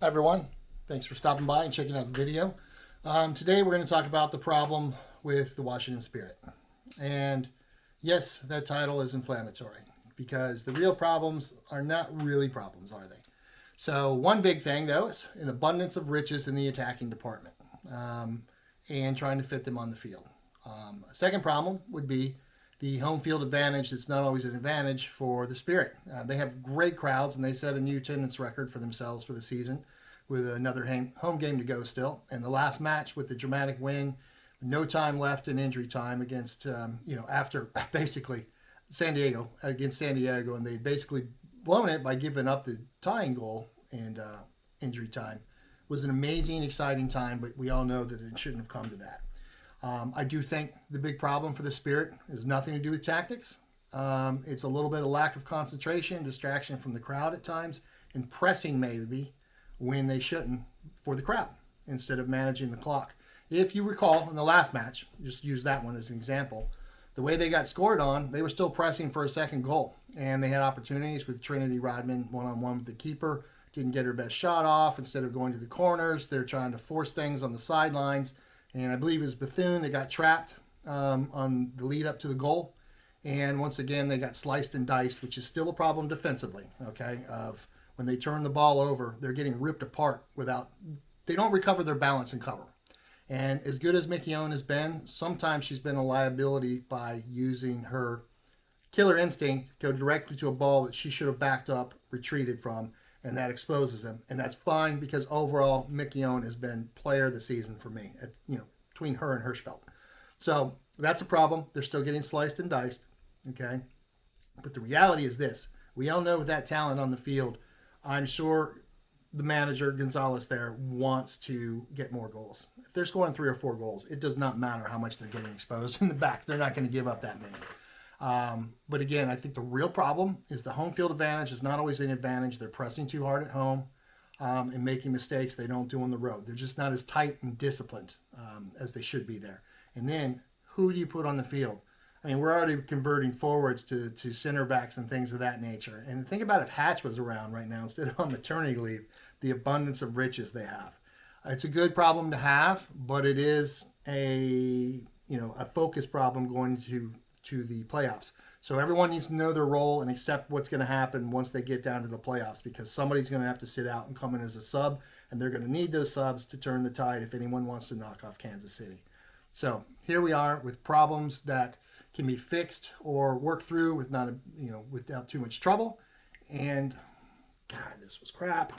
Hi everyone, thanks for stopping by and checking out the video. Today we're going to talk about the problem with the Washington Spirit. And yes, that title is inflammatory because the real problems are not really problems, are they? So one big thing though is an abundance of riches in the attacking department and trying to fit them on the field. A second problem would be the home field advantage that's not always an advantage for the Spirit. They have great crowds and they set a new attendance record for themselves for the season with another home game to go still. And the last match with the dramatic win, no time left in injury time against, after basically against San Diego, and they basically blown it by giving up the tying goal and injury time. Was an amazing, exciting time, but we all know that it shouldn't have come to that. I do think the big problem for the Spirit is nothing to do with tactics. It's a little bit of lack of concentration, distraction from the crowd at times, and pressing maybe when they shouldn't for the crowd instead of managing the clock. If you recall in the last match, just use that one as an example, the way they got scored on, they were still pressing for a second goal. And they had opportunities with Trinity Rodman one-on-one with the keeper, didn't get her best shot off. Instead of going to the corners, they're trying to force things on the sidelines. And I believe it was Bethune that got trapped on the lead up to the goal. And once again, they got sliced and diced, which is still a problem defensively, okay? Of when they turn the ball over, they're getting ripped apart they don't recover their balance and cover. And as good as Mickey Owen has been, sometimes she's been a liability by using her killer instinct to go directly to a ball that she should have backed up, retreated from, and that exposes them. And that's fine because overall, Mickey Owen has been player of the season for me, between her and Hirschfeld. So that's a problem. They're still getting sliced and diced, okay? But the reality is this. We all know with that talent on the field, I'm sure the manager, Gonzalez there, wants to get more goals. If they're scoring 3 or 4 goals, it does not matter how much they're getting exposed in the back. They're not going to give up that many. But again, I think the real problem is the home field advantage is not always an advantage. They're pressing too hard at home and making mistakes they don't do on the road. They're just not as tight and disciplined as they should be there. And then who do you put on the field? I mean, we're already converting forwards to center backs and things of that nature. And think about if Hatch was around right now instead of on maternity leave, the abundance of riches they have. It's a good problem to have, but it is a focus problem going to the playoffs. So everyone needs to know their role and accept what's going to happen once they get down to the playoffs, because somebody's going to have to sit out and come in as a sub, and they're going to need those subs to turn the tide if anyone wants to knock off Kansas City. So here we are with problems that can be fixed or worked through without too much trouble. And God, this was crap.